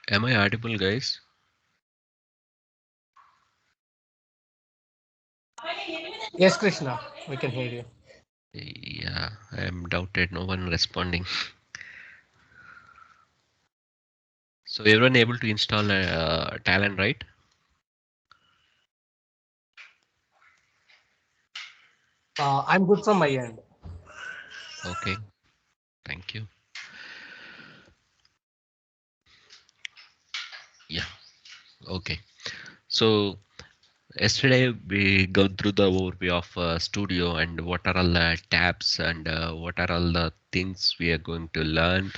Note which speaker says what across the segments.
Speaker 1: Am I audible, guys?
Speaker 2: Yes, Krishna, we can hear you.
Speaker 1: Yeah, I am doubted. No one responding. So everyone able to install Talend, right?
Speaker 2: I'm good from my end.
Speaker 1: Okay, thank you. Yeah, okay. So yesterday we go through the overview of Studio and what are all the tabs and what are all the things we are going to learn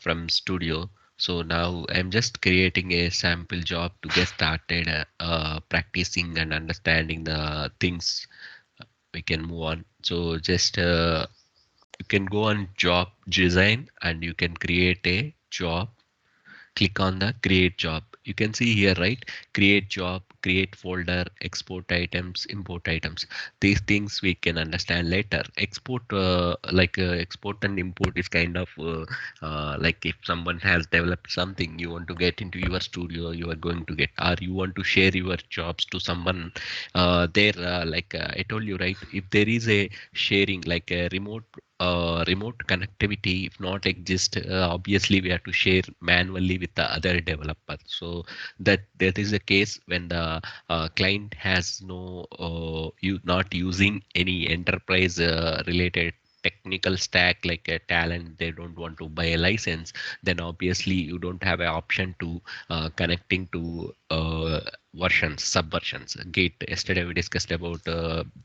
Speaker 1: from Studio. So now I'm just creating a sample job to get started practicing and understanding the things. We can move on. So just you can go on job design and you can create a job. Click on the create job. You can see here, right? Create job, create folder, export items, import items. These things we can understand later. Export export and import is kind of like if someone has developed something you want to get into your studio, you are going to get, or you want to share your jobs to someone there, I told you, right? If there is a sharing like a remote connectivity if not exist, obviously we have to share manually with the other developer. So that is the case when the client has no you not using any enterprise related technical stack like a talent, they don't want to buy a license, then obviously you don't have an option to connecting to versions, subversions. Gate, yesterday we discussed about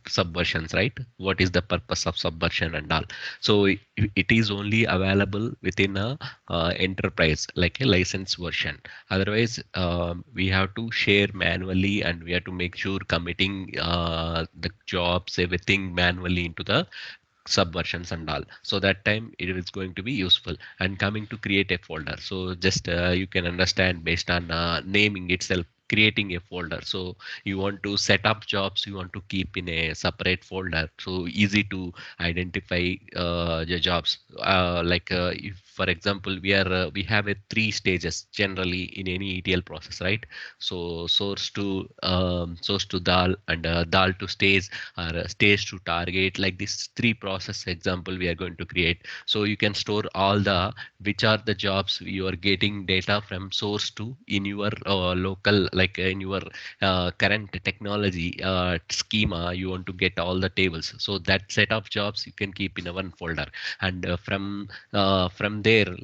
Speaker 1: subversions, right? What is the purpose of subversion and all. So it is only available within a enterprise like a license version. Otherwise, we have to share manually and we have to make sure committing the jobs, everything manually into the subversions and all. So that time it is going to be useful. And coming to create a folder, so just you can understand based on naming itself, creating a folder. So you want to set up jobs, you want to keep in a separate folder, so easy to identify the jobs. If for example we have a three stages generally in any ETL process, right? So source to dal and dal to stage, or stage to target, like this three process example we are going to create. So you can store all the which are the jobs you are getting data from source to in your local, like in your current technology schema, you want to get all the tables. So that set of jobs you can keep in a one folder. And from there,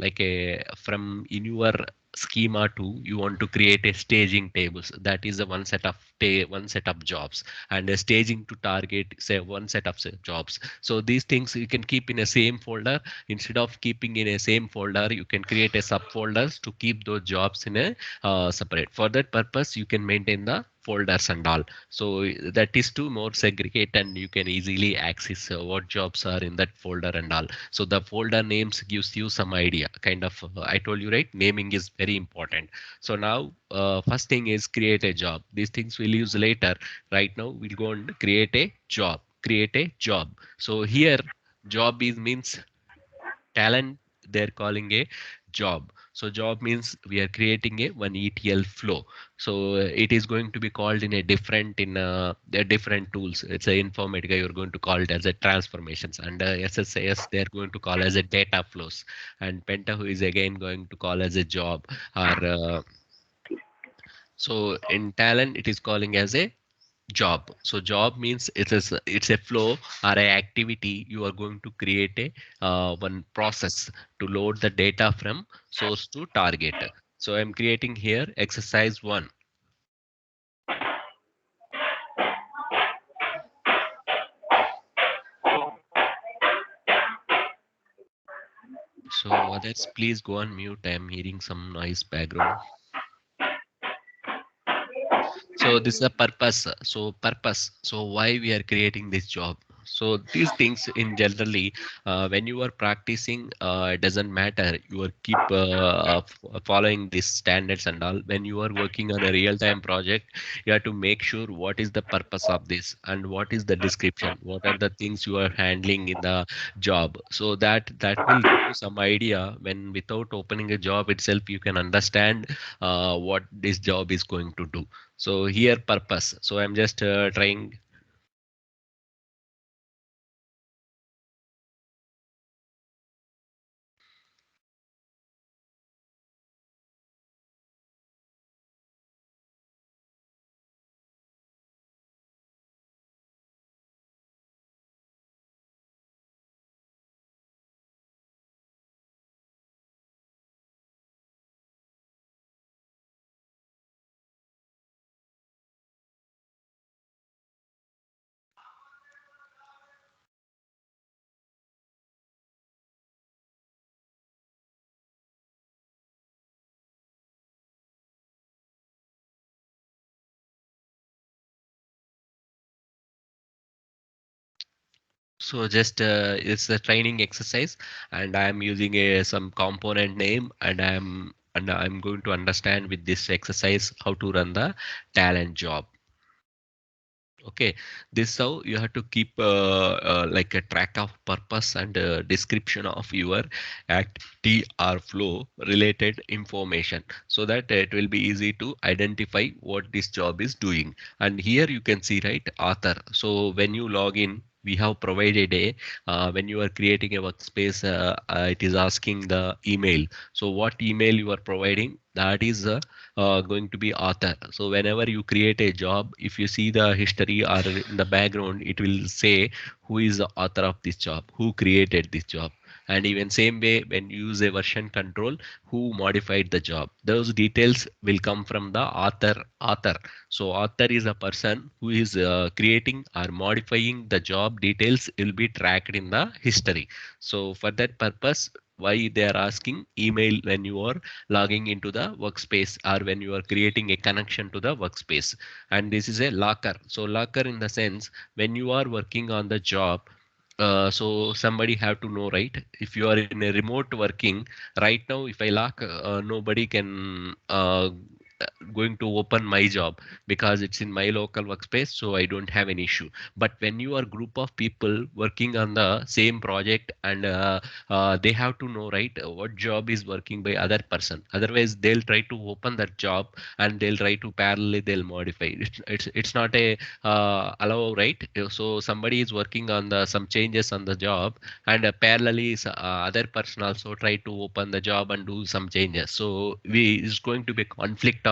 Speaker 1: from in your schema 2 you want to create a staging tables, that is the one set of jobs. And a staging to target say one set of jobs. So these things you can keep in a same folder. Instead of keeping in a same folder, you can create a subfolders to keep those jobs in a separate. For that purpose you can maintain the folders and all. So that is to more segregate and you can easily access what jobs are in that folder and all. So the folder names gives you some idea kind of, I told you, right? Naming is very important. So now first thing is create a job. These things we'll use later. Right now we'll go and create a job. Create a job. So here job is means talent, they're calling a job. So job means we are creating a one ETL flow. So it is going to be called in a different in a different tools. It's a informatica, you're going to call it as a transformations, and SSAS they're going to call as a data flows, and Pentaho is again going to call as a job. Or so in talent it is calling as a job. So job means it's a flow or a activity you are going to create a one process to load the data from source to target. So I'm creating here exercise 1. So others please go on mute, I'm hearing some noise background. So this is a purpose. So purpose. So why we are creating this job? So these things in generally, when you are practicing, it doesn't matter. You are keep following these standards and all. When you are working on a real-time project, you have to make sure what is the purpose of this and what is the description. What are the things you are handling in the job? So that will give you some idea. When without opening a job itself, you can understand what this job is going to do. So here purpose. So I'm just trying. So just it's a training exercise, and I'm using a some component name, and I'm going to understand with this exercise how to run the talent job. Okay, this how you have to keep like a track of purpose and description of your activity or flow related information, so that it will be easy to identify what this job is doing. And here you can see, right, author. So when you log in, we have provided a when you are creating a workspace, it is asking the email. So what email you are providing, that is going to be author. So whenever you create a job, if you see the history or in the background, it will say who is the author of this job, who created this job. And even same way, when you use a version control, who modified the job, those details will come from the author. So author is a person who is creating or modifying the job. Details will be tracked in the history. So for that purpose, why they are asking email when you are logging into the workspace or when you are creating a connection to the workspace. And this is a locker. So locker in the sense, when you are working on the job, so somebody have to know, right? If you are in a remote working right now, if I lock, nobody can going to open my job because it's in my local workspace, so I don't have an issue. But when you are group of people working on the same project, and they have to know, right, what job is working by other person. Otherwise they'll try to open that job and they'll try to parallelly they'll modify. It's not a allow, right? So somebody is working on the some changes on the job, and parallelly other person also try to open the job and do some changes. So we is going to be conflict of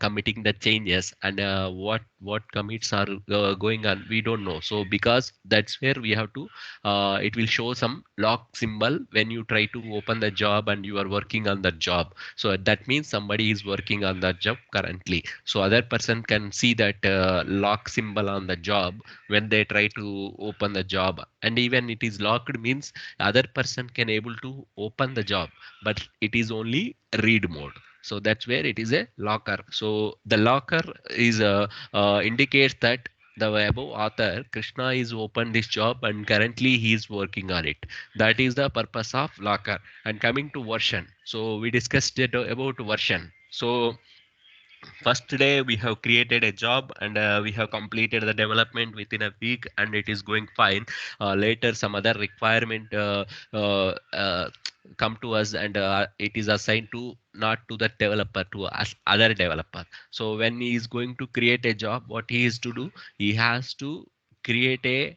Speaker 1: committing the changes, and what commits are going on, we don't know. So because that's where we have to it will show some lock symbol when you try to open the job and you are working on that job. So that means somebody is working on that job currently, so other person can see that lock symbol on the job when they try to open the job. And even it is locked means other person can able to open the job, but it is only read mode. So that's where it is a locker. So the locker is indicates that the above author Krishna is open this job and currently he is working on it. That is the purpose of locker. And coming to version, so we discussed it about version. So first day we have created a job, and we have completed the development within a week and it is going fine. Later some other requirement uh, uh, come to us, and it is assigned to not to the developer, to us other developer. So when he is going to create a job, what he is to do, he has to create a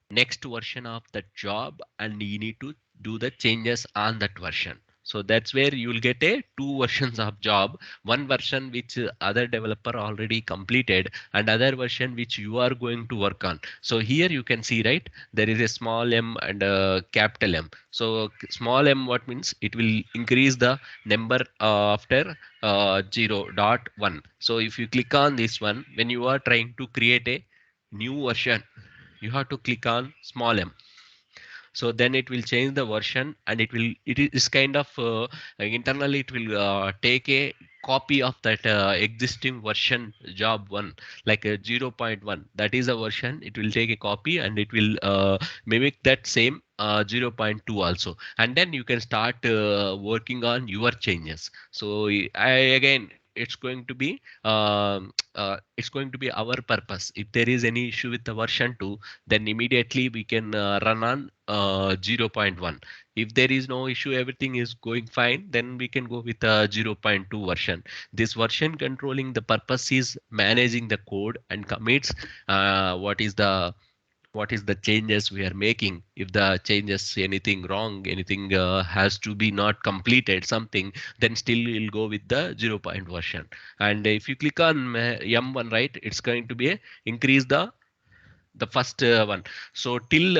Speaker 1: next version of that job, and you need to do the changes on that version. So that's where you will get a two versions of job. One version which other developer already completed, and other version which you are going to work on. So here you can see, right, there is a small m and a capital M. So small m, what means, it will increase the number after 0.1. So if you click on this one, when you are trying to create a new version, you have to click on small m. So then it will change the version, and it is kind of internally it will take a copy of that existing version job one, like a zero point 0.1, that is a version. It will take a copy and it will mimic that same zero point 0.2 also, and then you can start working on your changes. So again, it's going to be it's going to be our purpose. If there is any issue with the version 2, then immediately we can run on zero point 0.1. If there is no issue, everything is going fine, then we can go with a zero point 0.2 version. This version controlling the purpose is managing the code and commits what is the changes we are making. If the changes anything wrong, anything has to be not completed something, then still we'll go with the zero point version. And if you click on m1, right, it's going to be increase the first one. So till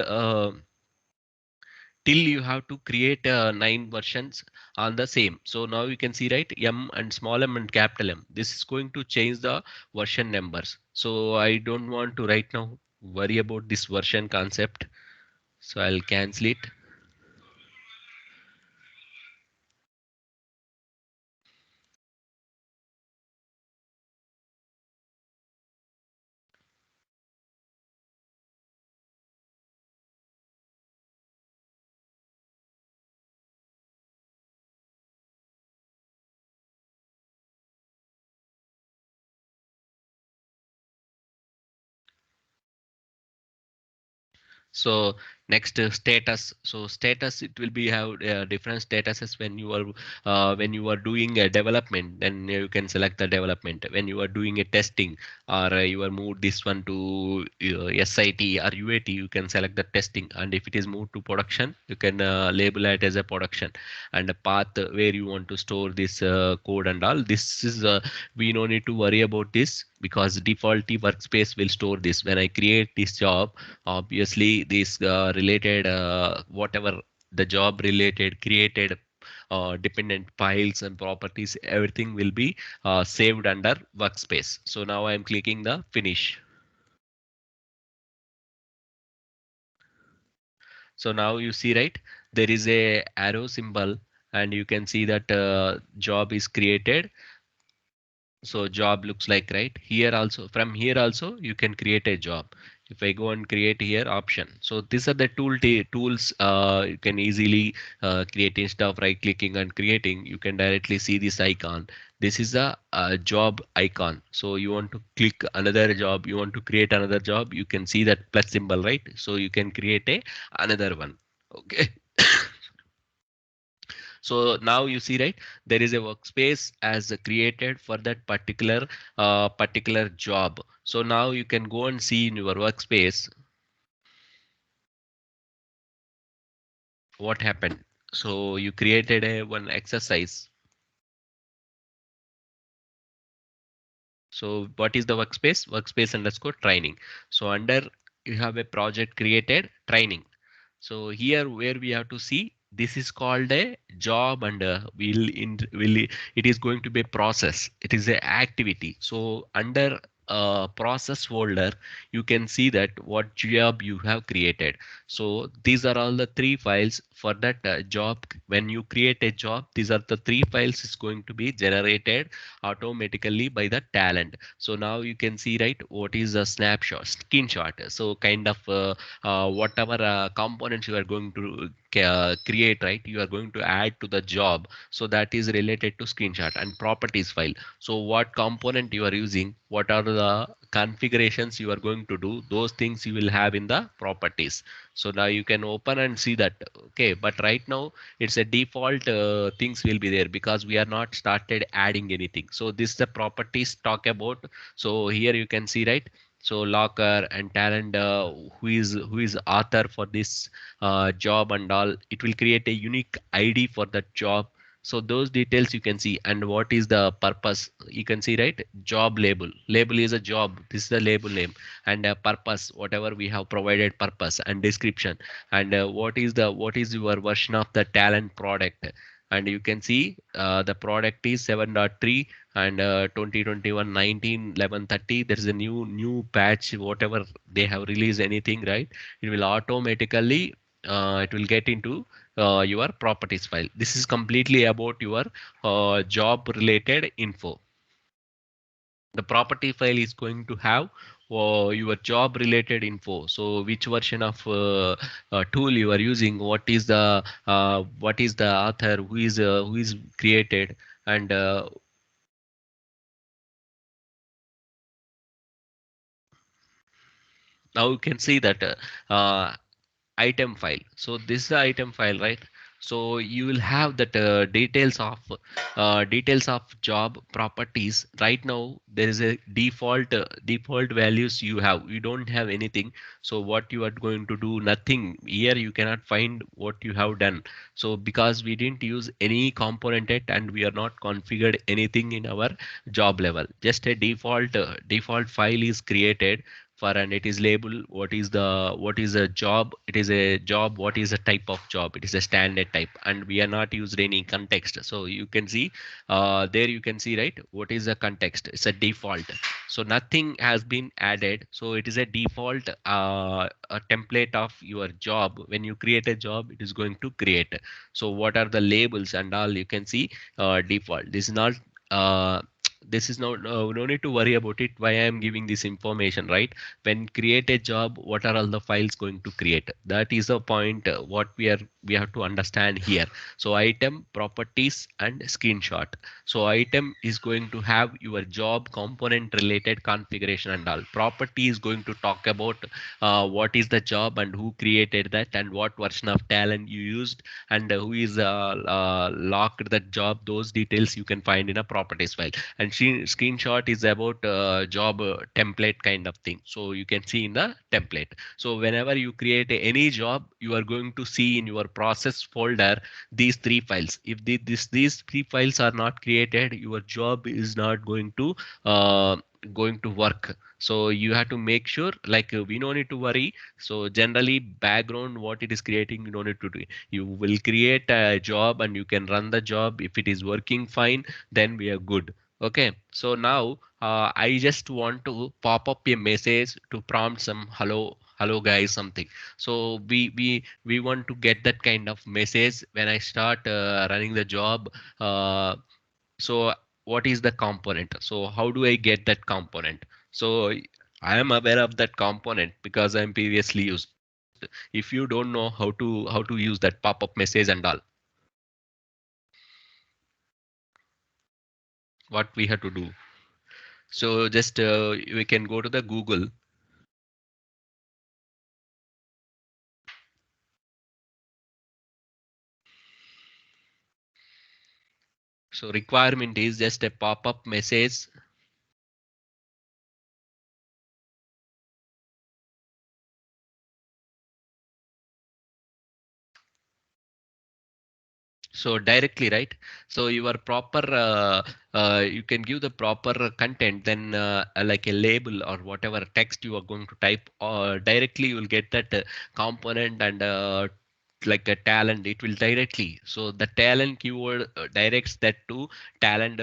Speaker 1: you have to create 9 versions on the same. So now you can see, right, m and small m and capital M, this is going to change the version numbers. So I don't want to right now worry about this version concept, so I'll cancel it. So next status. So status, it will be have different statuses when you are doing a development. Then you can select the development. When you are doing a testing, or you are moved this one to SIT or UAT, you can select the testing. And if it is moved to production, you can label it as a production. And a path where you want to store this code and all. This is we no need to worry about this, because default workspace will store this. When I create this job, obviously this related whatever the job related created dependent files and properties, everything will be saved under workspace. So now I'm clicking the finish. So now you see, right, there is a arrow symbol, and you can see that job is created. So job looks like, right here also, from here also you can create a job. If I go and create here option, so these are the tools you can easily create. Instead of right clicking and creating, you can directly see this icon. This is a job icon. So you want to click another job, you want to create another job, you can see that plus symbol, right? So you can create a another one. Okay. So now you see, right, there is a workspace as created for that particular job. So now you can go and see in your workspace what happened. So you created a one exercise. So what is the workspace? Workspace underscore training. So under, you have a project created training. So here where we have to see, this is called a job, and will it is going to be a process. It is a activity. So under process folder, you can see that what job you have created. So these are all the three files for that job. When you create a job, these are the three files is going to be generated automatically by the Talend. So now you can see, right, what is a snapshot, screenshot. So kind of whatever components you are going to create, right, you are going to add to the job. So that is related to screenshot and properties file. So what component you are using, what are the configurations you are going to do, those things you will have in the properties. So now you can open and see that. Okay, but right now it's a default things will be there, because we are not started adding anything. So this is the properties talk about. So here you can see, right, so locker and Talend, who is author for this job and all, it will create a unique ID for that job. So those details you can see. And what is the purpose, you can see, right, job label is a job, this is the label name. And purpose, whatever we have provided purpose and description. And what is your version of the Talent product. And you can see the product is 7.3, and 2021 19 11:30, there is a new patch, whatever they have released anything, right, it will automatically it will get into your properties file. This is completely about your job related info. The property file is going to have your job related info. So which version of tool you are using, what is the author, who is created, and now you can see that item file. So this is the item file, right? So you will have that details of job properties. Right now there is a default values you have. You don't have anything. So what you are going to do? Nothing here. You cannot find what you have done. So because we didn't use any component yet, and we are not configured anything in our job level, just a default file is created for, and it is labeled what is a job. It is a job. What is a type of job? It is a standard type, and we are not used any context. So you can see there, you can see, right, what is the context. It's a default, so nothing has been added. So it is a default a template of your job. When you create a job, it is going to create. So what are the labels and all, you can see default. This is not uh, this is no need to worry about it. Why I am giving this information, right? When create a job, what are all the files going to create? That is the point what we have to understand here. So item, properties, and screenshot. So item is going to have your job component related configuration and all. Property is going to talk about what is the job and who created that, and what version of Talend you used, and who is locked that job. Those details you can find in a properties file. And screenshot is about job template kind of thing. So you can see in the template. So whenever you create any job, you are going to see in your process folder these three files. If these three files are not created, your job is not uh, going to work. So you have to make sure, like, we don't need to worry. So generally background what it is creating, you don't need to do. You will create a job and you can run the job. If it is working fine, then we are good. Okay, so now I just want to pop up a message to prompt some hello guys something. So we want to get that kind of message when I start running the job. Uh, so what is the component? So how do I get that component? So I am aware of that component because I'm previously used. If you don't know how to use that pop-up message and all, what we have to do? So just we can go to the Google. So requirement is just a pop-up message. So directly, right? So your proper you can give the proper content, then like a label or whatever text you are going to type, or directly you will get that component, and like a talent, it will directly. So the talent keyword directs that to talent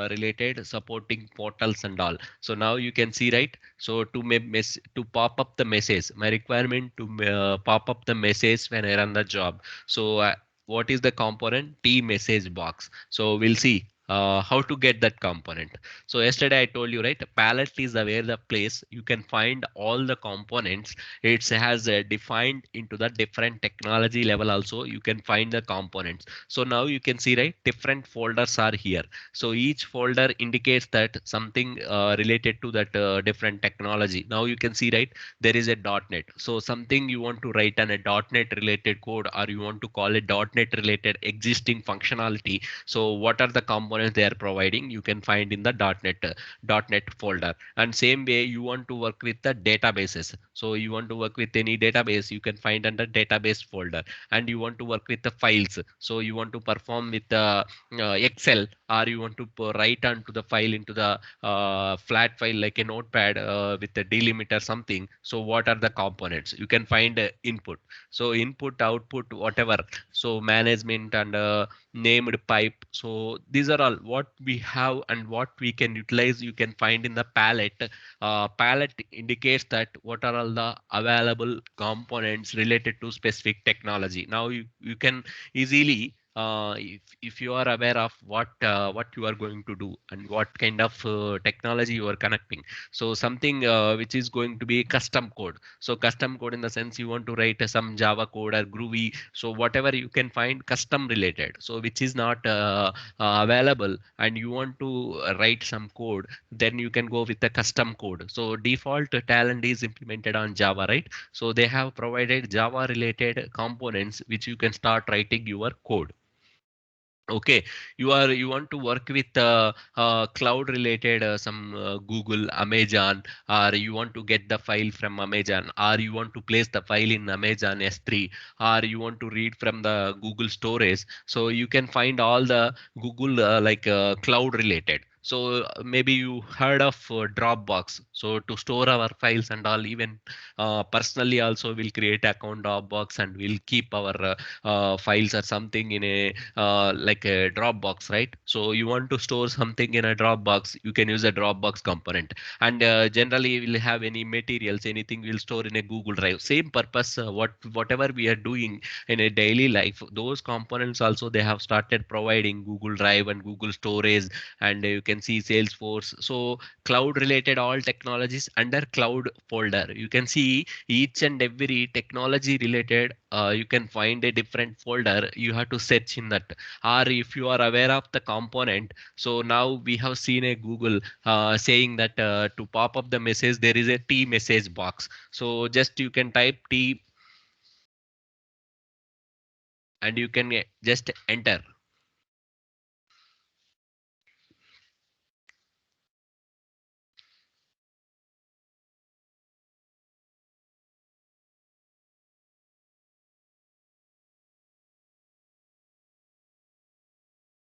Speaker 1: related supporting portals and all. So now you can see, right? So to pop up the message, my requirement to pop up the message when I run the job. So what is the component? T message box. So we'll see how to get that component. So yesterday I told you, right, palette is the where the place you can find all the components. It has defined into the different technology level also, you can find the components. So now you can see, right, different folders are here. So each folder indicates that something related to that different technology. Now you can see, right, there is a .NET. So something you want to write on a .NET related code, or you want to call it .NET related existing functionality. So what are the components they are providing? You can find in the .NET folder. And same way you want to work with the databases. So you want to work with any database, you can find under database folder. And you want to work with the files. So you want to perform with the Excel, or you want to write onto the file into the flat file like a notepad with a delimiter something. So what are the components? You can find input. So input, output, whatever. So management and named pipe. So these are overall what we have and what we can utilize, you can find in the palette. Palette indicates that what are all the available components related to specific technology. Now you can easily, if you are aware of what you are going to do and what kind of technology you are connecting. So something which is going to be custom code. So custom code in the sense you want to write some Java code or Groovy. So whatever you can find custom related. So which is not available, and you want to write some code, then you can go with the custom code. So default Talend is implemented on Java, right? So they have provided Java related components which you can start writing your code. Okay, you want to work with cloud related, some Google, Amazon, or you want to get the file from Amazon, or you want to place the file in Amazon S3, or you want to read from the Google storage. So you can find all the Google cloud related. So maybe you heard of Dropbox. So to store our files and all, even personally also we'll create account Dropbox and we'll keep our files or something in a like a Dropbox, right? So you want to store something in a Dropbox, you can use a Dropbox component. And generally, we'll have any materials, anything we'll store in a Google Drive. Same purpose. Whatever we are doing in a daily life, those components also they have started providing Google Drive and Google Storage, and you can see Salesforce. So cloud related all technologies under cloud folder. You can see each and every technology related. You can find a different folder. You have to search in that, or if you are aware of the component. So now we have seen a Google saying that to pop up the message there is a T message box. So just you can type T and you can just enter.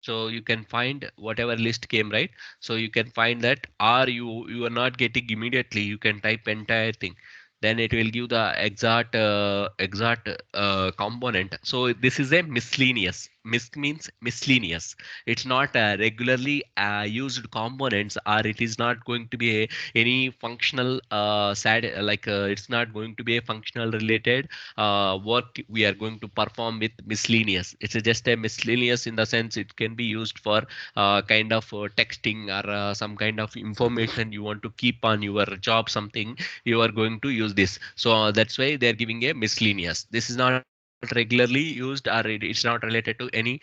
Speaker 1: So you can find whatever list came, right? So you can find that, or you are not getting immediately, you can type entire thing, then it will give the exact component. So this is a miscellaneous. Mis means miscellaneous. It's not regularly used components, or it is not going to be any functional it's not going to be a functional related work we are going to perform with miscellaneous. It's just a miscellaneous in the sense it can be used for kind of texting, or some kind of information you want to keep on your job, something you are going to use this. So that's why they are giving a miscellaneous. This is not regularly used, or it's not related to any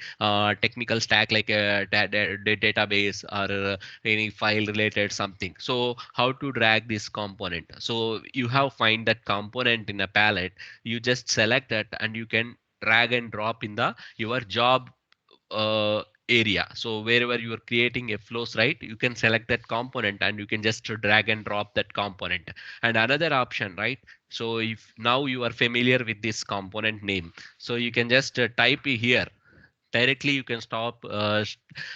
Speaker 1: technical stack like a database, or any file related something. So how to drag this component? So you have find that component in a palette, you just select that and you can drag and drop in the your job area. So wherever you are creating a flows, right, you can select that component and you can just drag and drop that component. And another option, right? So if now you are familiar with this component name, so you can just type here directly. You can stop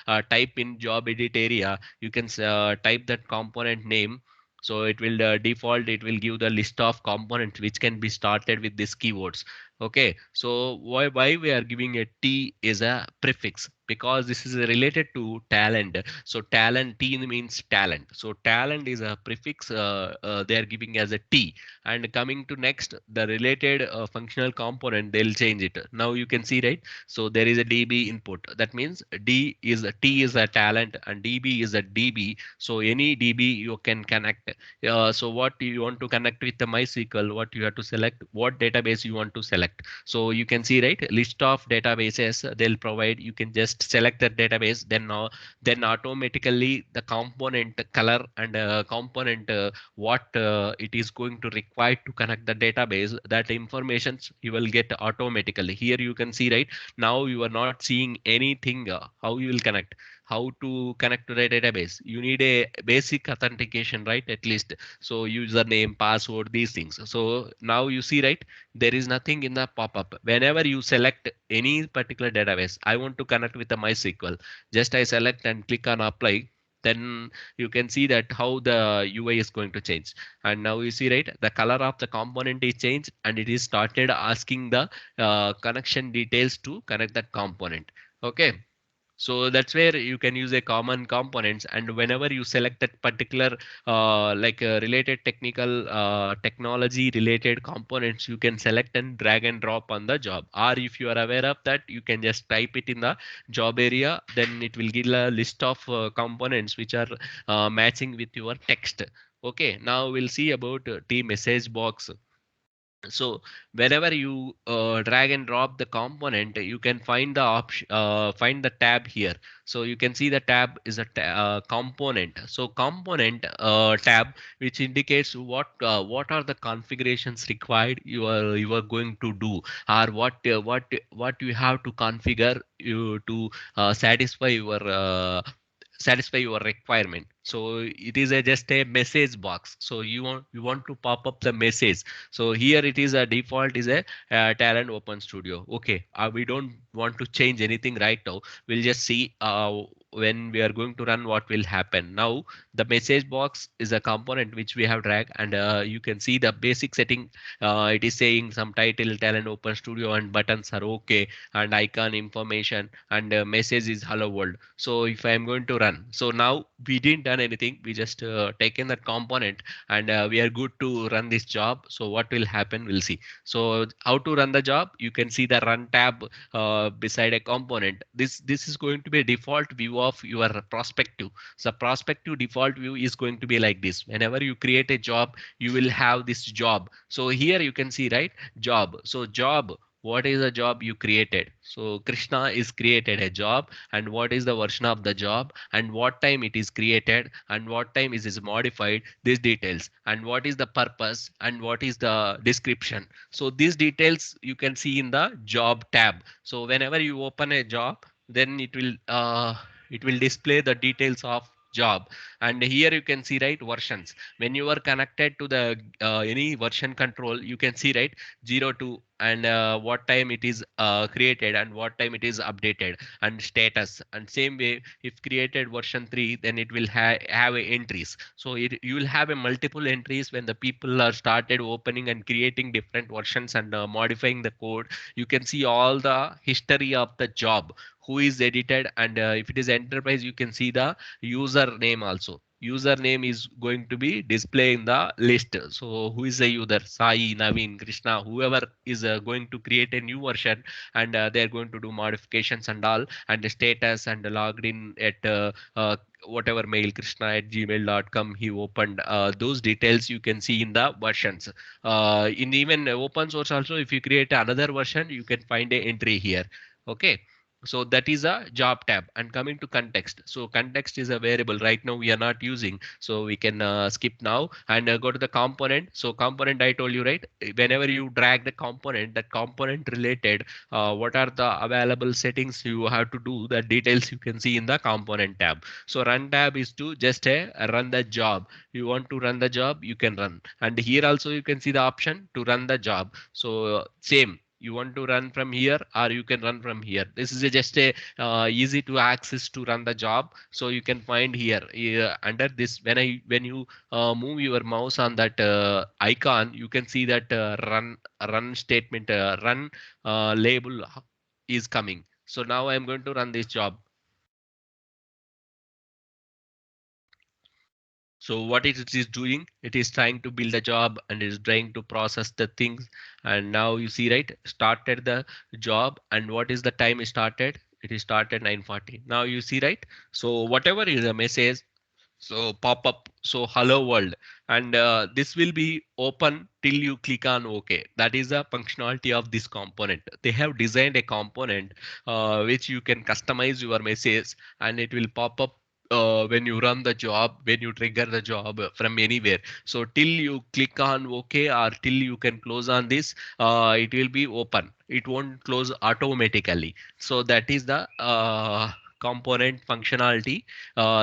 Speaker 1: type in job edit area, you can type that component name. So it will default, it will give the list of components which can be started with these keywords. Okay, so why we are giving a T is a prefix, because this is related to talent. So talent, T means talent, so talent is a prefix, they are giving as a T. And coming to next, the related functional component, they'll change it. Now you can see, right? So there is a DB input. That means T is a talent and DB is a DB. So any DB you can connect. So what you want to connect with the MySQL, what you have to select, what database you want to select. So you can see, right, list of databases they'll provide. You can just select the database. Then automatically the component color and component what it is going to require to connect the database, that information you will get automatically. Here you can see, right, now you are not seeing anything. How you will connect, how to connect to the database? You need a basic authentication, right? At least. So username, password, these things. So now you see, right, there is nothing in the pop-up. Whenever you select any particular database, I want to connect with the MySQL, just I select and click on apply. Then you can see that how the UI is going to change. And now you see, right, the color of the component is changed and it is started asking the connection details to connect that component. Okay, So that's where you can use a common components, and whenever you select that particular related technical technology related components, you can select and drag and drop on the job. Or if you are aware of that, you can just type it in the job area, then it will give a list of components which are matching with your text. Okay, now we'll see about the message box. So whenever you drag and drop the component, you can find the option, find the tab here. So you can see the tab is a component. So component tab, which indicates what are the configurations required you are going to do, or what you have to configure you to satisfy your requirement. So it is just a message box. So you want to pop up the message. So here it is a default is a Talend Open Studio. Okay, we don't want to change anything right now. We'll just see when we are going to run what will happen. Now the message box is a component which we have dragged, and you can see the basic setting. It is saying some title Talend Open Studio, and buttons are okay, and icon information, and message is hello world. So if I am going to run, so now we didn't done anything, we just taken that component, and we are good to run this job. So what will happen, we'll see. So how to run the job, you can see the run tab beside a component. This is going to be a default view of your prospective. So prospective default view is going to be like this. Whenever you create a job, you will have this job. So here you can see, right, job. So job, what is the job you created? So Krishna is created a job, and what is the version of the job, and what time it is created, and what time is modified, these details, and what is the purpose, and what is the description. So these details you can see in the job tab. So whenever you open a job, then it will display the details of job. And here you can see, right, versions. When you are connected to the any version control, you can see, right, 02, and what time it is created, and what time it is updated, and status. And same way, if created version 3, then it will have a entries. So you will have a multiple entries when the people are started opening and creating different versions and modifying the code. You can see all the history of the job, who is edited, and if it is enterprise, you can see the username also. Username is going to be displaying the list. So who is the user? Sai, Naveen, Krishna, whoever is going to create a new version, and they're going to do modifications and all, and the status, and logged in at whatever mail, Krishna at gmail.com he opened. Those details you can see in the versions. In even open source also, if you create another version, you can find a entry here. Okay, so that is a job tab. And coming to context, so context is a variable right now we are not using, so we can skip now, and go to the component. So component, I told you, right, whenever you drag the component, that component related, what are the available settings you have to do, the details you can see in the component tab. So run tab is to just run the job. You want to run the job, you can run. And here also you can see the option to run the job. So same, you want to run from here, or you can run from here. This is just a easy to access to run the job. So you can find here, under this, when you move your mouse on that icon, you can see that run statement, run label is coming. So now I'm going to run this job. So what it is doing, it is trying to build a job, and is trying to process the things. And now you see, right, started the job, and what is the time it started? It is started 9:40. Now you see, right? So whatever is the message, so pop up, so hello world, and this will be open till you click on OK. That is the functionality of this component. They have designed a component which you can customize your message, and it will pop up when you run the job, when you trigger the job from anywhere. So till you click on OK, or till you can close on this, it will be open, it won't close automatically. So that is the component functionality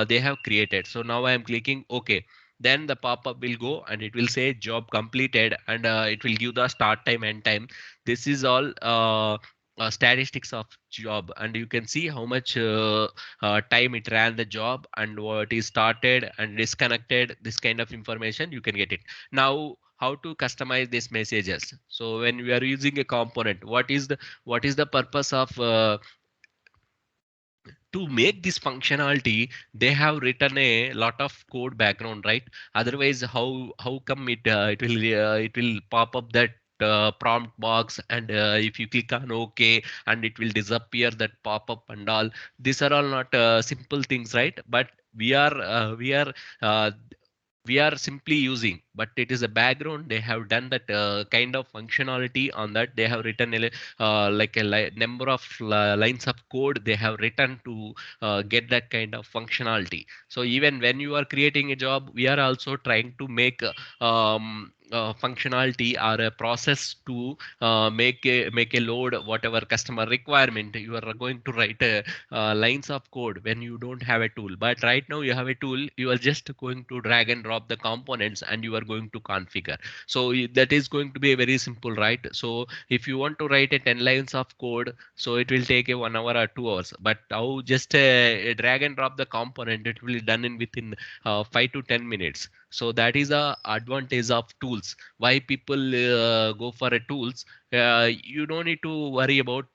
Speaker 1: they have created. So now I am clicking OK. Then the pop-up will go, and it will say job completed, and it will give the start time, end time. This is all statistics of job, and you can see how much time it ran the job, and what is started and disconnected. This kind of information you can get it. Now how to customize these messages? So when we are using a component, what is the purpose of to make this functionality, they have written a lot of code background, right? Otherwise, how come it will pop up that prompt box, and if you click on OK, and it will disappear that pop up and all. These are all not simple things, right? But uh, we are simply using, but it is a background. They have done that kind of functionality on that. They have written like a number of lines of code they have written to get that kind of functionality. So even when you are creating a job, we are also trying to make functionality or a process to make a load whatever customer requirement. You are going to write lines of code when you don't have a tool, but right now you have a tool. You are just going to drag and drop the components, and you are going to configure. So that is going to be a very simple, right? So if you want to write a 10 lines of code, so it will take a 1 hour or 2 hours, but how just drag and drop the component, it will be done in within 5 to 10 minutes. So that is the advantage of tools. Why people go for a tools? You don't need to worry about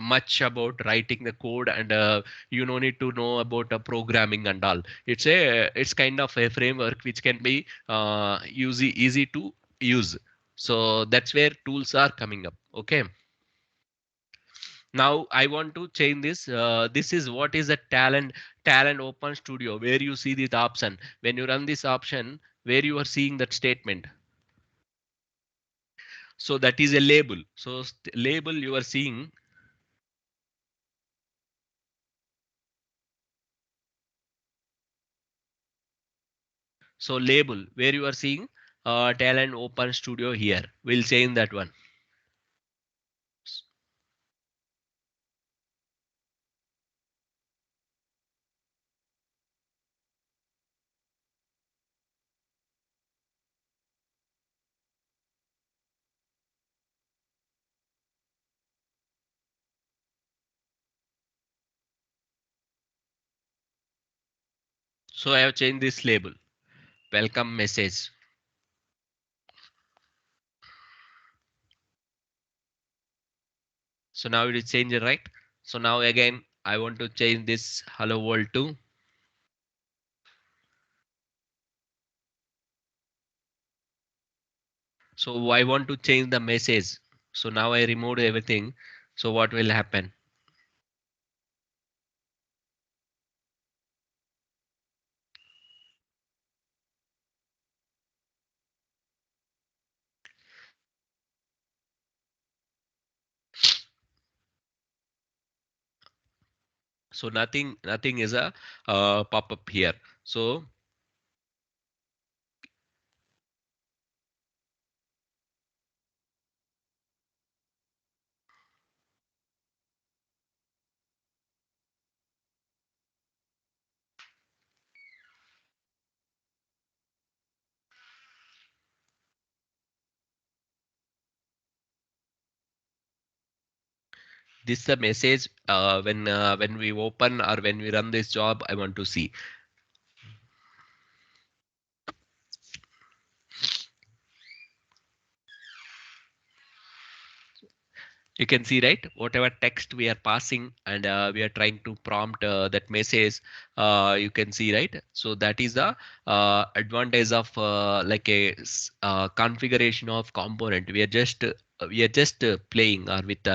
Speaker 1: much about writing the code, and you don't need to know about programming and all. It's kind of a framework which can be easy to use. So that's where tools are coming up. Okay. Now I want to change this. This is what is a talent open studio, where you see this option. When you run this option, where you are seeing that statement, so that is a label. So label you are seeing. So label where you are seeing Talend Open Studio here. We'll change that one. So I have changed this label. Welcome message. So now it is changed, right? So now again I want to change this hello world to. So I want to change the message. So now I removed everything. So what will happen? So nothing is a pop up here. So this is the message when we open or when we run this job. I want to see. You can see, right, whatever text we are passing, and we are trying to prompt that message. You can see, right? So that is the advantage of like a configuration of component. We are just playing or with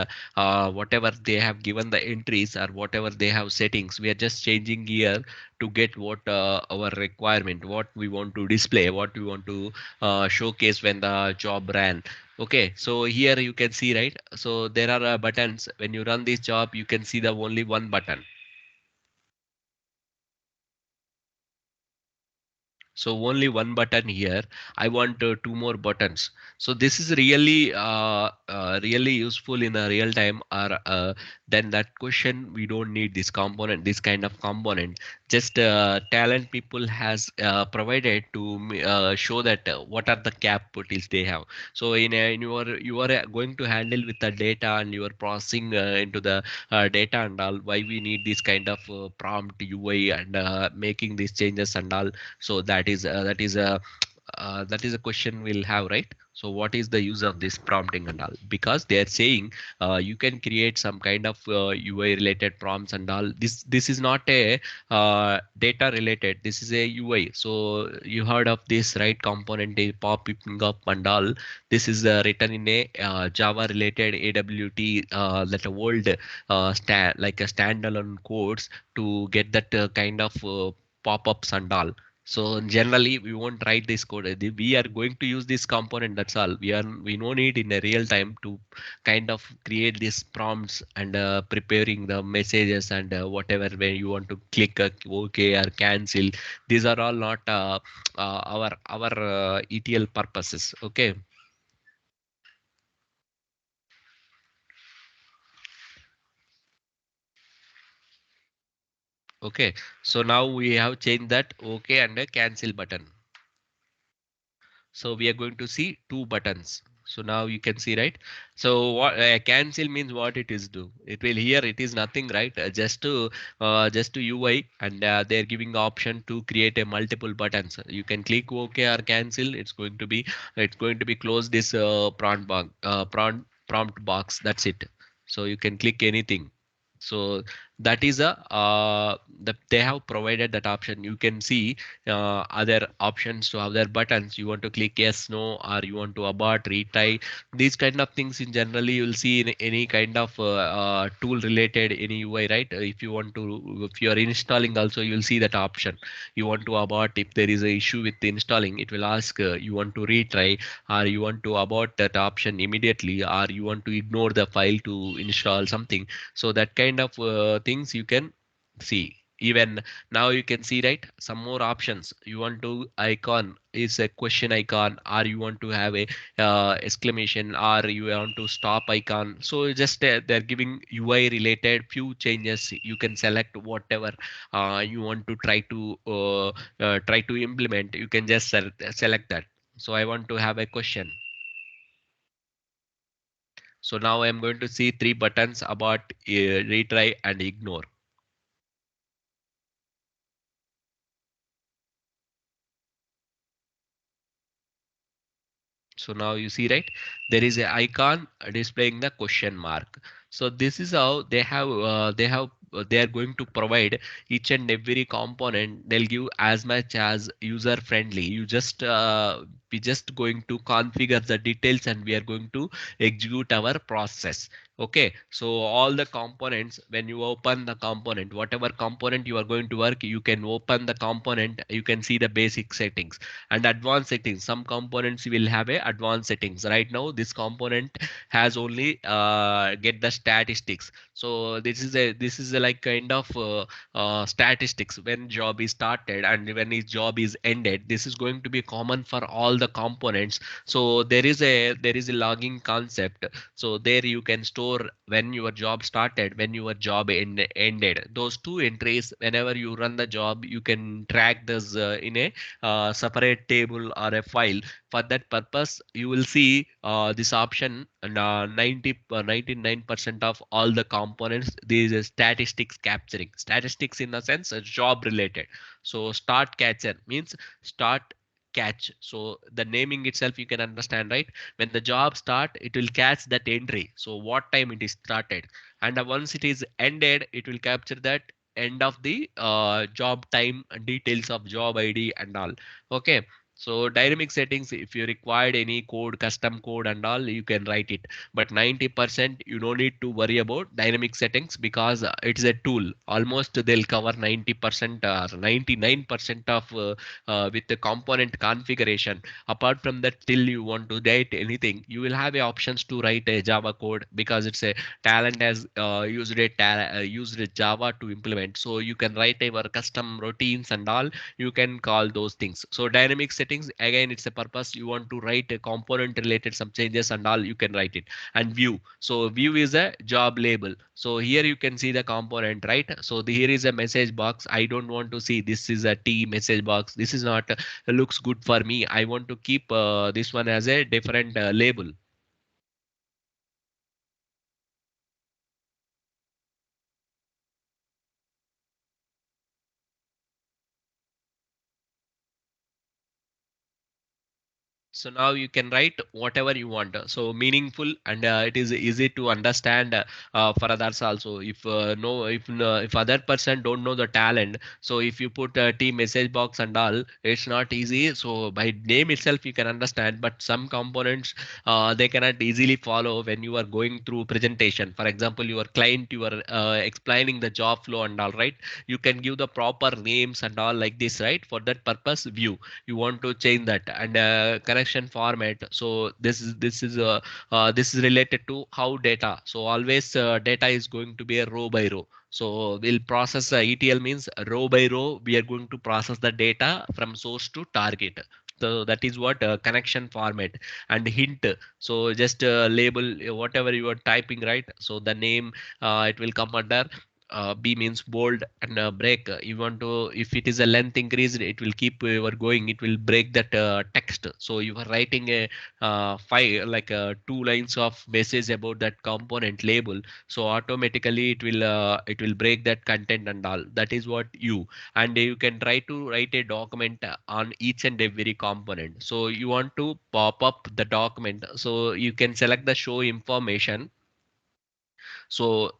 Speaker 1: whatever they have given the entries or whatever they have settings. We are just changing here to get what our requirement, what we want to display, what we want to showcase when the job ran. Okay, so here you can see, right? So there are buttons. When you run this job, you can see the only one button. So only one button here. I want two more buttons. So this is really useful in a real time. Or then that question, we don't need this component, this kind of component. Just talent people has provided to show that what are the capabilities they have. So in you are going to handle with the data, and you are processing into the data and all. Why we need this kind of prompt UI, and making these changes and all. So that is that is a question we'll have, right? So what is the use of this prompting and all? Because they are saying you can create some kind of UI related prompts and all. This is not a data related. This is a UI. So you heard of this, right? Component they popping up and all. This is written in a Java related AWT that a world like a standalone codes to get that kind of pop-ups and all. So generally we won't write this code. We are going to use this component. That's all. We no need in a real time to kind of create these prompts and preparing the messages and whatever when you want to click OK or cancel. These are all not our ETL purposes. Okay. Okay. So now we have changed that OK and a cancel button. So we are going to see two buttons. So now you can see, right? So what cancel means what it is do. It will here it is nothing, right? Just to UI, and they're giving the option to create a multiple buttons. You can click OK or cancel. It's going to be close this prompt box. That's it. So you can click anything. So that is they have provided that option. You can see other options to other buttons. You want to click yes, no, or you want to abort, retry. These kind of things in generally you will see in any kind of tool related any UI, right? If you are installing also, you will see that option. You want to abort if there is a issue with installing. It will ask you want to retry, or you want to abort that option immediately, or you want to ignore the file to install something. So that kind of things you can see. Even now you can see, right, some more options. You want to icon is a question icon, or you want to have a exclamation, or you want to stop icon. So just they're giving UI related few changes. You can select whatever you want to try to implement. You can just select that. So I want to have a question. So now I'm going to see three buttons about retry and ignore. So now you see, right, there is a icon displaying the question mark. So this is how they are going to provide each and every component. They'll give as much as user friendly. We just going to configure the details, and we are going to execute our process. Okay, so all the components, when you open the component, whatever component you are going to work, you can open the component, you can see the basic settings and advanced settings. Some components will have a advanced settings. Right now this component has only get the statistics. So this is a like kind of statistics when job is started and when his job is ended. This is going to be common for all the components. So there is a logging concept. So there you can store when your job started, when your job ended. Those two entries, whenever you run the job, you can track this in a separate table or a file. For that purpose, you will see this option, and 99% of all the components. These is statistics capturing. Statistics in the sense job related. So start catcher means start catch. So the naming itself you can understand, right? When the job start, it will catch that entry. So what time it is started, and once it is ended, it will capture that end of the job time and details of job ID and all. Okay. So dynamic settings, if you required any code, custom code and all, you can write it. But 90% you don't need to worry about dynamic settings, because it's a tool. Almost they'll cover 90% or 99% of with the component configuration. Apart from that, till you want to write anything, you will have a options to write a Java code, because it's a Talend has used a Java to implement. So you can write our custom routines and all. You can call those things. So dynamic settings, again, it's a purpose. You want to write a component related some changes and all, you can write it. And view. So view is a job label. So here you can see the component, right? So here is a message box. I don't want to see this is a T message box. This is not looks good for me. I want to keep this one as a different label. So now you can write whatever you want. So meaningful, and it is easy to understand for others also. If no, if other person don't know the talent, so if you put a team message box and all, it's not easy. So by name itself you can understand, but some components they cannot easily follow when you are going through presentation. For example, your client, you are explaining the job flow and all, right? You can give the proper names and all like this, right? For that purpose, view, you want to change that, and connection format. So this is related to how data. So always data is going to be a row by row. So we'll process ETL means row by row. We are going to process the data from source to target. So that is what connection format. And hint. So just label whatever you are typing, right? So the name, it will come under B means bold, and break. You want to, if it is a length increased, it will keep your going. It will break that text. So you are writing a five like two lines of message about that component label. So automatically it will break that content and all. That is what you, and you can try to write a document on each and every component. So you want to pop up the document. So you can select the show information. So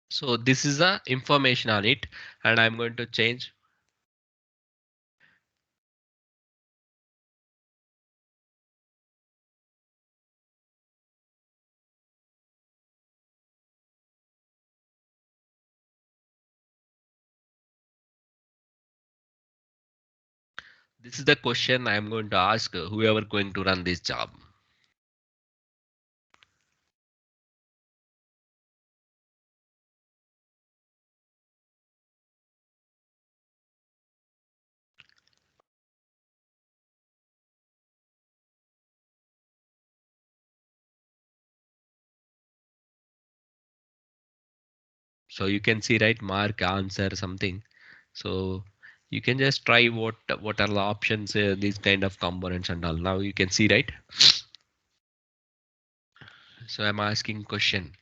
Speaker 1: so this is the information on it, and I'm going to change. This is the question I'm going to ask whoever going to run this job. So you can see, right, mark answer something. So you can just try what are the options, these kind of components and all. Now you can see, right? So I'm asking question.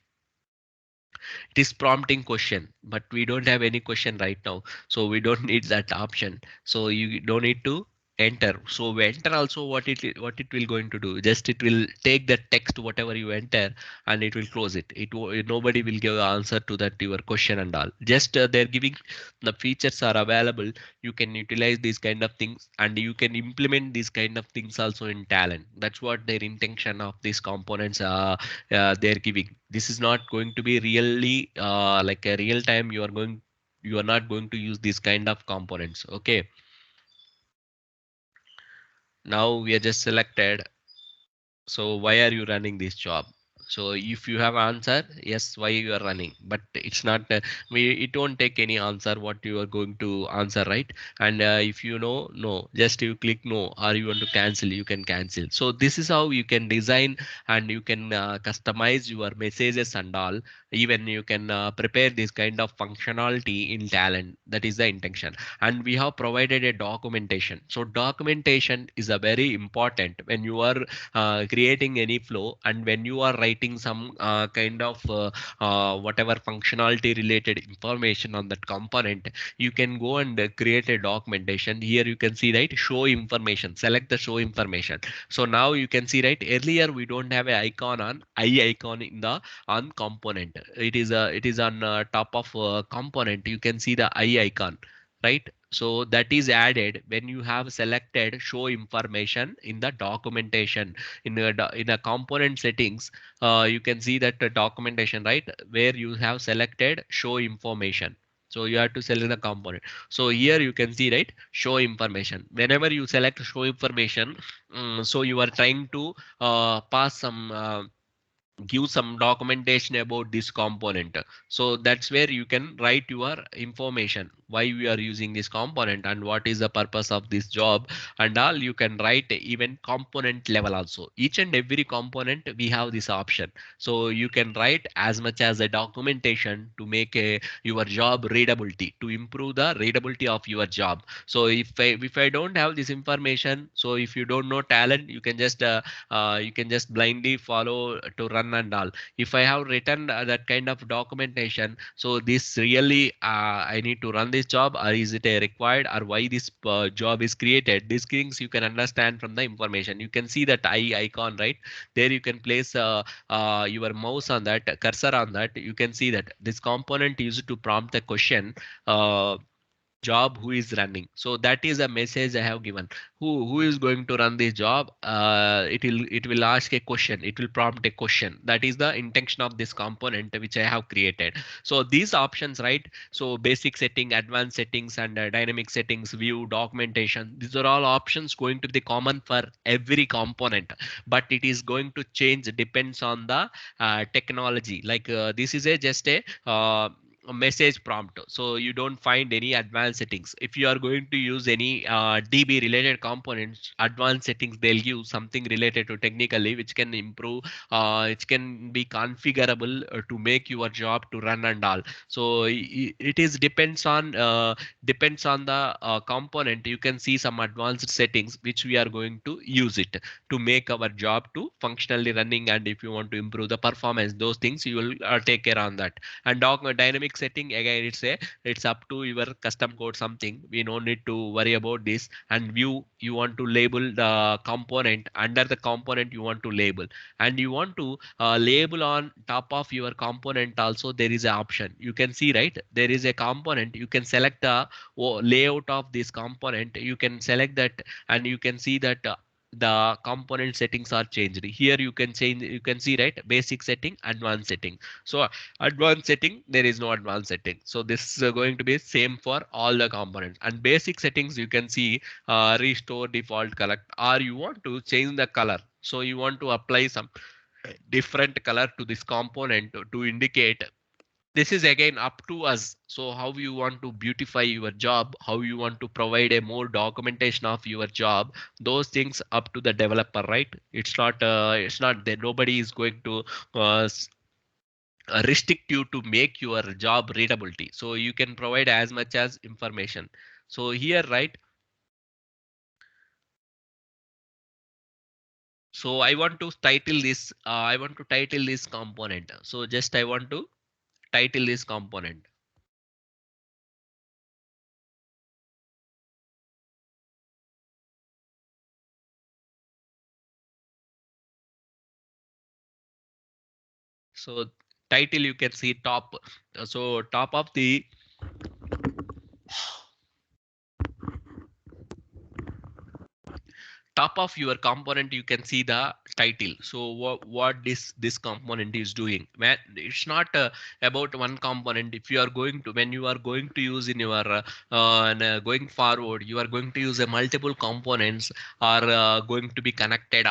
Speaker 1: It is prompting question, but we don't have any question right now, so we don't need that option. So you don't need to enter. So we enter also, what it will going to do, just it will take the text whatever you enter, and it will close it. Nobody will give answer to that your question and all. Just they're giving the features are available. You can utilize these kind of things, and you can implement these kind of things also in Talent. That's what their intention of these components they're giving. This is not going to be really like a real time. You are not going to use this kind of components. Okay, now we are just selected. So why are you running this job? So if you have answer, yes, why you are running, but it's not it won't take any answer what you are going to answer, right? And if you know, no, just you click no, or you want to cancel, you can cancel. So this is how you can design, and you can customize your messages and all. Even you can prepare this kind of functionality in Talent. That is the intention. And we have provided a documentation. So documentation is a very important when you are creating any flow, and when you are writing some kind of whatever functionality related information on that component, you can go and create a documentation. Here you can see, right, show information, select the show information. So now you can see, right, earlier we don't have a icon on eye icon in the on component. It is on top of component. You can see the eye icon, right? So that is added when you have selected show information in the documentation. In a component settings, you can see that the documentation, right, where you have selected show information. So you have to select the component. So here you can see, right, show information. Whenever you select show information, so you are trying to pass some give some documentation about this component. So that's where you can write your information, why we are using this component and what is the purpose of this job and all. You can write even component level also. Each and every component we have this option. So you can write as much as a documentation to make your job readability, to improve the readability of your job. So if I don't have this information, so if you don't know Talent, you can just blindly follow to run and all. If I have written that kind of documentation, so this really I need to run this job, or is it a required, or why this job is created, these things you can understand from the information. You can see that icon, right there. You can place your mouse on that, cursor on that. You can see that this component used to prompt the question, uh, job who is running. So that is a message I have given. Who is going to run this job? It will ask a question. It will prompt a question. That is the intention of this component which I have created. So these options, right? So basic setting, advanced settings, and dynamic settings, view, documentation. These are all options going to be common for every component, but it is going to change depends on the technology. Like this is a just a message prompt, so you don't find any advanced settings. If you are going to use any db related components, advanced settings, they'll give something related to technically which can improve, it can be configurable to make your job to run and all. So it is depends on the component. You can see some advanced settings which we are going to use it to make our job to functionally running. And if you want to improve the performance, those things you will take care on that. And dynamic setting, again, it's up to your custom code something. We no need to worry about this. And view, you want to label the component. Under the component you want to label, and you want to label on top of your component also. There is an option, you can see, right there is a component. You can select the layout of this component. You can select that, and you can see that the component settings are changed. Here you can change, you can see, right, basic setting, advanced setting. So advanced setting, there is no advanced setting. So this is going to be same for all the components. And basic settings, you can see restore default color, or you want to change the color. So you want to apply some different color to this component to indicate. This is again up to us. So how you want to beautify your job, how you want to provide a more documentation of your job, those things up to the developer, right? It's not that nobody is going to uh, restrict you to make your job readability. So you can provide as much as information. So here, right, so I want to title this component. So just I want to title this component. So title, you can see top. So top of the top of your component, you can see the title. So what this component is doing, man, it's not about one component. If you are going to, when you are going to use in your and, going forward, you are going to use a multiple components are going to be connected,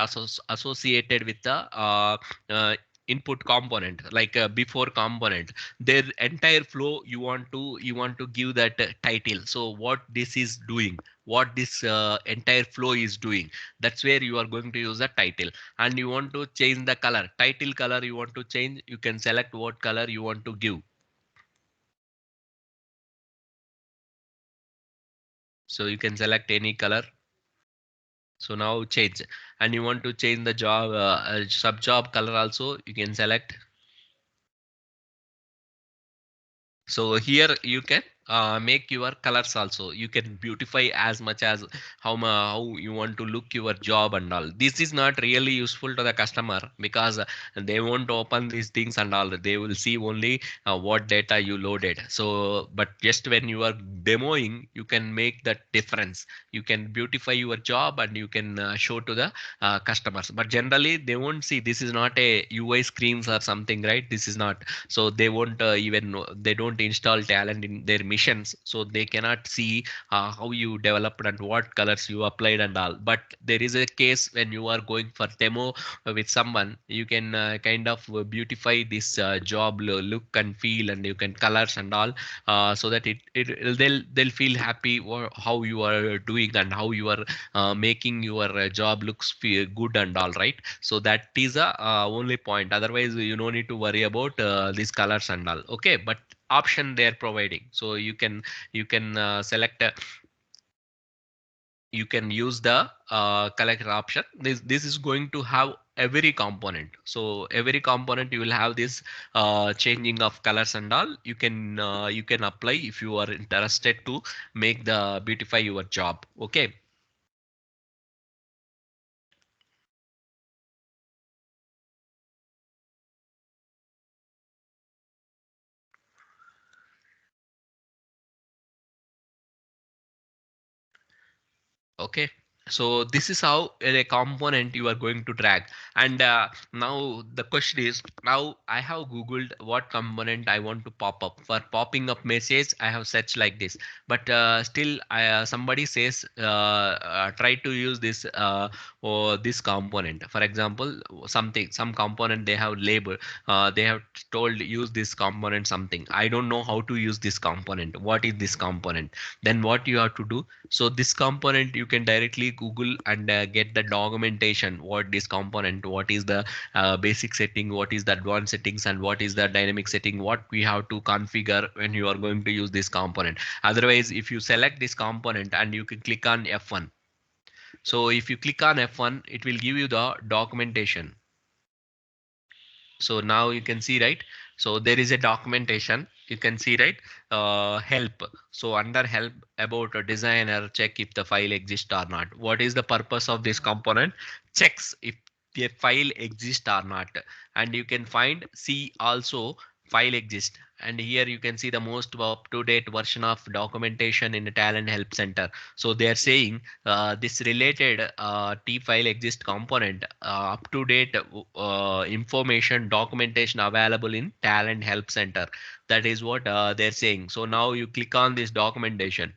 Speaker 1: associated with the input component, like before component, their entire flow. You want to give that title. So what this is doing, what this entire flow is doing, that's where you are going to use the title. And you want to change the color, title color you want to change, you can select what color you want to give. So you can select any color. So now change. And you want to change the job sub job color also, you can select. So here you can make your colors also. You can beautify as much as how you want to look your job and all. This is not really useful to the customer, because they won't open these things and all. They will see only what data you loaded. So but just when you are demoing, you can make that difference. You can beautify your job and you can show to the customers. But generally they won't see. This is not a UI screens or something, right? This is not. So they won't even know, they don't install Talend in their missions, so they cannot see how you developed and what colors you applied and all. But there is a case when you are going for demo with someone, you can kind of beautify this job look and feel, and you can colors and all, so that they'll feel happy how you are doing and how you are making your job looks feel good and all, right? So that is a only point. Otherwise you no need to worry about these colors and all. Okay, but option they are providing, so you can select you can use the collector option. This is going to have every component, so every component you will have this changing of colors and all. You can apply if you are interested to make the beautify your job. Okay. Okay, so this is how a component you are going to drag. And now the question is, now I have googled what component I want to pop up. For popping up message I have searched like this, but still somebody says try to use this or this component. For example, some component they have label, they have told use this component something. I don't know how to use this component. What is this component? Then what you have to do, so this component you can directly google and get the documentation. What this component, what is the basic setting, what is the advanced settings, and what is the dynamic setting, what we have to configure when you are going to use this component. Otherwise if you select this component and you can click on F1, so if you click on F1 it will give you the documentation. So now you can see, right? So there is a documentation, you can see, right? Help. So under help, about a designer, check if the file exists or not. What is the purpose of this component? Checks if the file exists or not. And you can find see also file exists. And here you can see the most up to date version of documentation in the Talend Help Center. So they are saying this related T file exist component, up to date information documentation available in Talent Help Center. That is what they're saying. So now you click on this documentation,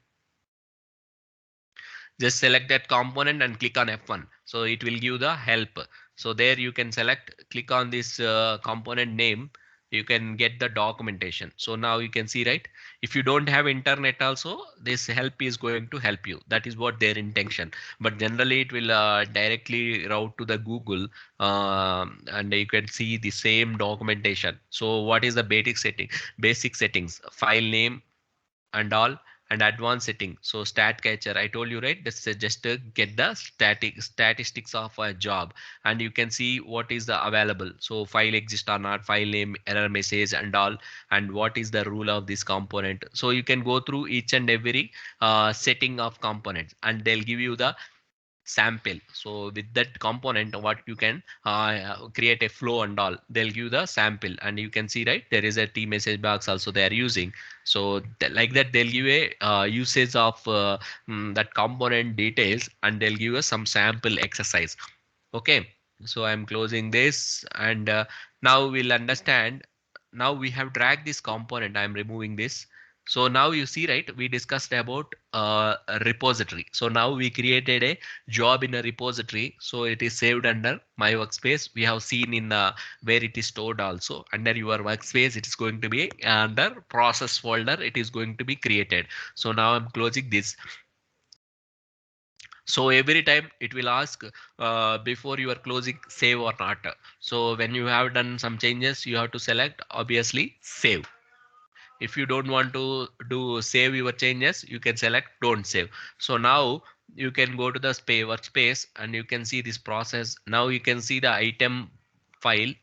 Speaker 1: just select that component and click on F1, so it will give the help. So there you can select, click on this component name, you can get the documentation. So now you can see, right? If you don't have internet also, this help is going to help you. That is what their intention. But generally it will directly route to the Google, and you can see the same documentation. So what is the basic settings, file name and all, and advanced setting. So stat catcher, I told you, right? This is just to get the statistics of a job, and you can see what is the available. So file exist or not, file name, error message and all, and what is the rule of this component. So you can go through each and every setting of components, and they'll give you the sample. So with that component what you can create a flow and all, they'll give the sample. And you can see, right, there is a T message box also they are using. So like that they'll give a usage of that component details, and they'll give us some sample exercise. Okay, so I'm closing this, and now we'll understand. Now we have dragged this component, I'm removing this. So now you see, right, we discussed about a repository. So now we created a job in a repository, so it is saved under my workspace. We have seen in where it is stored also. Under your workspace it is going to be under process folder, it is going to be created. So now I'm closing this. So every time it will ask before you are closing save or not. So when you have done some changes you have to select obviously save. If you don't want to do save your changes, you can select don't save. So now you can go to the workspace and you can see this process. Now you can see the item file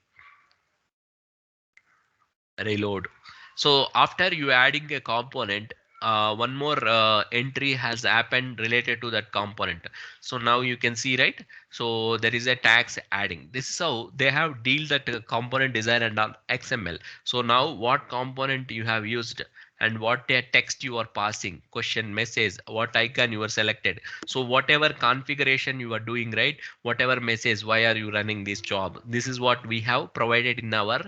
Speaker 1: reload. So after you adding a component, one more entry has happened related to that component. So now you can see, right? So there is a tags adding. This is how they have deal that component design and all XML. So now what component you have used, and what text you are passing, question, message, what icon you are selected. So whatever configuration you are doing, right, whatever message, why are you running this job, this is what we have provided in our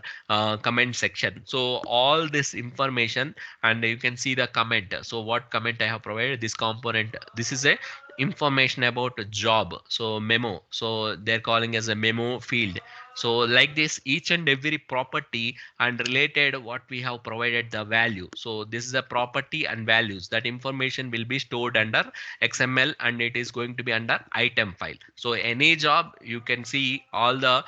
Speaker 1: comment section. So all this information, and you can see the comment. So what comment I have provided, this component, this is a information about a job, so memo, so they're calling as a memo field. So like this, each and every property and related what we have provided the value. So this is a property and values, that information will be stored under XML and it is going to be under item file. So any job you can see all the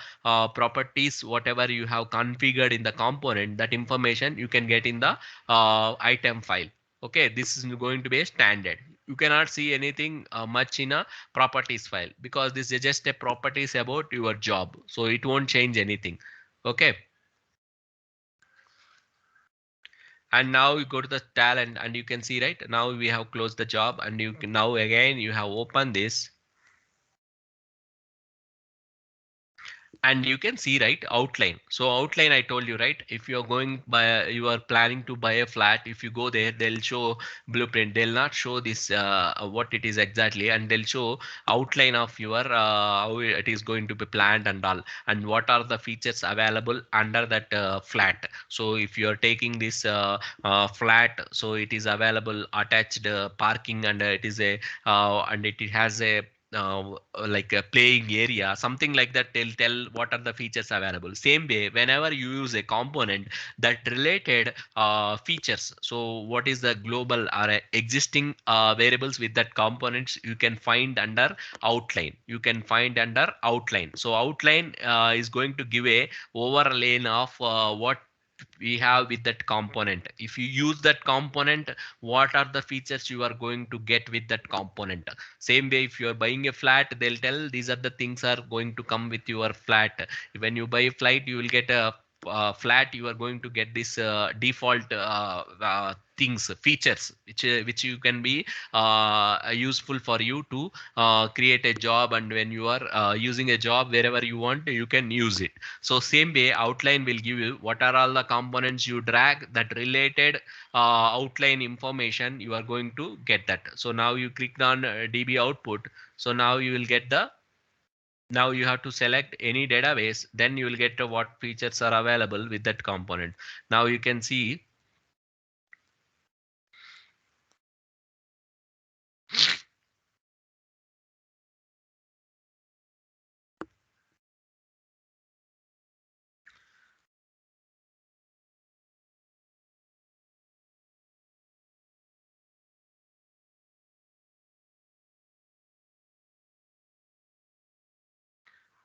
Speaker 1: properties whatever you have configured in the component, that information you can get in the item file. Okay, this is going to be a standard. You cannot see anything much in a properties file, because this is just a properties about your job, so it won't change anything. Okay, and now you go to the talent and you can see, right, now we have closed the job, and you can now again you have opened this, and you can see, right, outline. So outline, I told you, right, if you're going by, you are planning to buy a flat, if you go there, they'll show blueprint, they'll not show this what it is exactly, and they'll show outline of your how it is going to be planned and all, and what are the features available under that flat. So if you are taking this flat, so it is available attached parking, and it is a and it has a like a playing area, something like that. They'll tell what are the features available. Same way, whenever you use a component, that related features, so what is the global or existing variables with that components, you can find under outline, you can find under outline. So outline is going to give a overlay of what we have with that component. If you use that component, what are the features you are going to get with that component. Same way, if you are buying a flat, they'll tell these are the things are going to come with your flat. When you buy a flat, you will get a flat, you are going to get this default things, features, which you can be useful for you to create a job, and when you are using a job wherever you want, you can use it. So same way, outline will give you what are all the components you drag, that related outline information you are going to get that. So now you clicked on DB output. So now you will get the, now you have to select any database, then you will get what features are available with that component. Now you can see,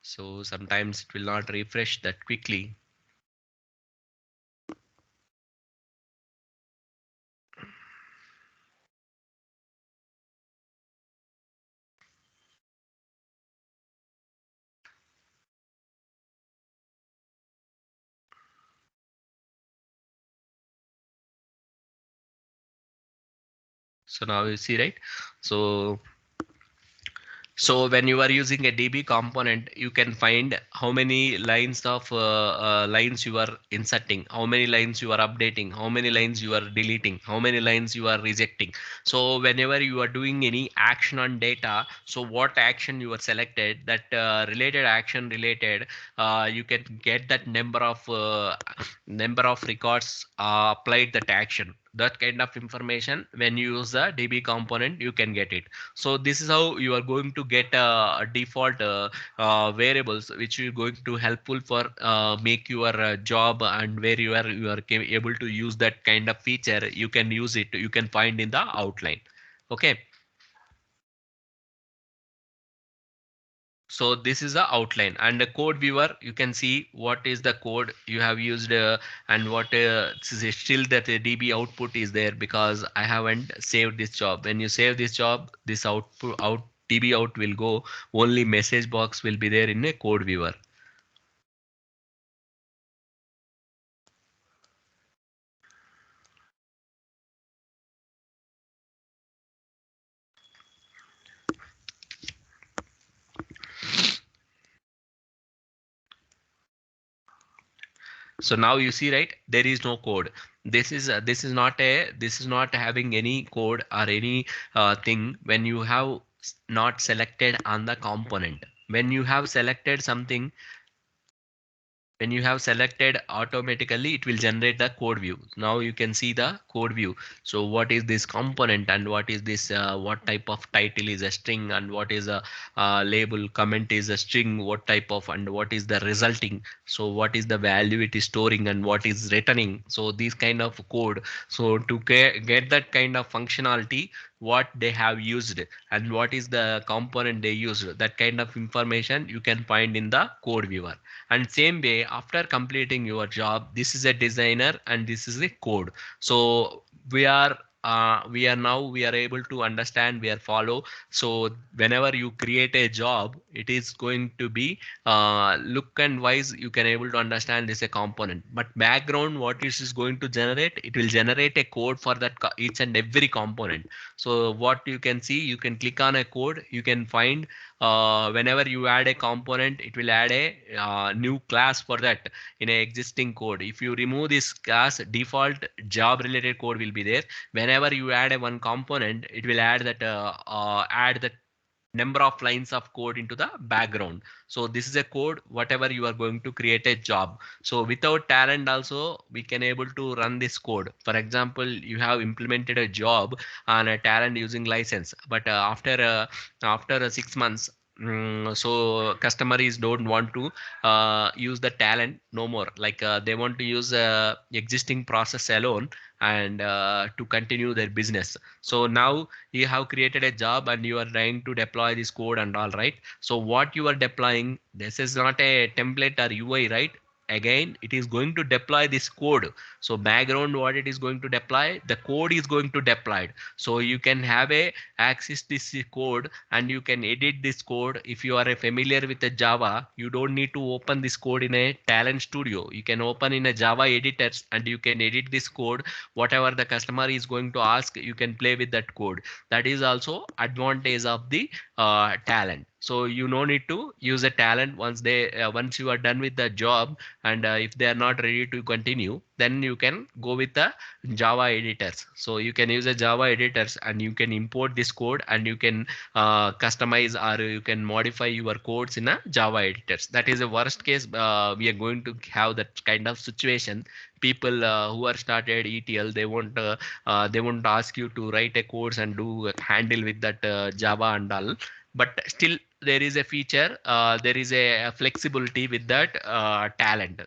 Speaker 1: so sometimes it will not refresh that quickly. So now you see, right, so so when you are using a DB component, you can find how many lines of lines you are inserting, how many lines you are updating, how many lines you are deleting, how many lines you are rejecting. So whenever you are doing any action on data, so what action you are selected, that related action related, you can get that number of records applied that action. That kind of information, when you use the DB component, you can get it. So this is how you are going to get default variables, which is going to helpful for make your job, and where you are able to use that kind of feature, you can use it, you can find in the outline. Okay, so this is the outline, and the code viewer, you can see what is the code you have used, and what still that DB output is there, because I haven't saved this job. When you save this job, this output out DB out will go, only message box will be there in a code viewer. So now you see, right, there is no code. This is not having any code or any thing when you have not selected on the component. When you have selected something, when you have selected, automatically it will generate the code view. Now you can see the code view. So what is this component, and what is this, what type of title is a string, and what is a label comment is a string, what type of, and what is the resulting, so what is the value it is storing, and what is returning. So this kind of code. So to get that kind of functionality, what they have used and what is the component they used, that kind of information you can find in the code viewer. And same way, after completing your job, this is a designer and this is a code. So we are able to understand, we are follow. So whenever you create a job, it is going to be look and wise, you can able to understand this a component. But background, what this is going to generate, it will generate a code for that each and every component. So what you can see, you can click on a code, you can find whenever you add a component, it will add a new class for that in a existing code. If you remove this class, default job related code will be there. Whenever you add a one component, it will add that number of lines of code into the background. So this is a code whatever you are going to create a job. So without Talend also, we can able to run this code. For example, you have implemented a job on a Talend using license, but after 6 months, so customers don't want to use the Talend no more, like they want to use existing process alone, and to continue their business. So now you have created a job and you are trying to deploy this code and all, right? So what you are deploying, this is not a template or UI, right? Again, it is going to deploy this code. So background, what it is going to deploy, the code is going to deploy. So you can have a access this code and you can edit this code. If you are familiar with the Java, you don't need to open this code in a Talent Studio. You can open in a Java editors and you can edit this code. Whatever the customer is going to ask, you can play with that code. That is also advantage of the Talent. So you no need to use a Talent once you are done with the job, and if they are not ready to continue, then you can go with the Java editors. So you can use a Java editors and you can import this code and you can customize or you can modify your codes in a Java editors. That is a worst case. We are going to have that kind of situation. People who are started ETL, they won't ask you to write a codes and do handle with that Java and all. But still, there is a feature, there is a flexibility with that Talent.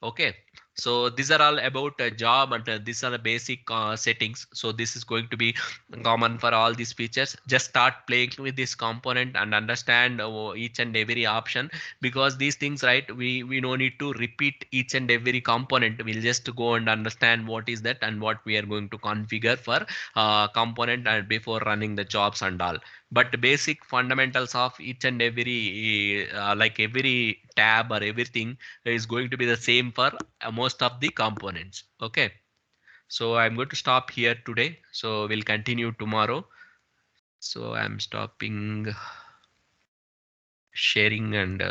Speaker 1: Okay, so these are all about a job, and these are the basic settings. So this is going to be common for all these features. Just start playing with this component and understand each and every option, because these things, right, we no need to repeat each and every component. We'll just go and understand what is that and what we are going to configure for component and before running the jobs and all. But basic fundamentals of each and every like every tab or everything is going to be the same for most of the components. Okay, so I'm going to stop here today, so we'll continue tomorrow. So I'm stopping sharing and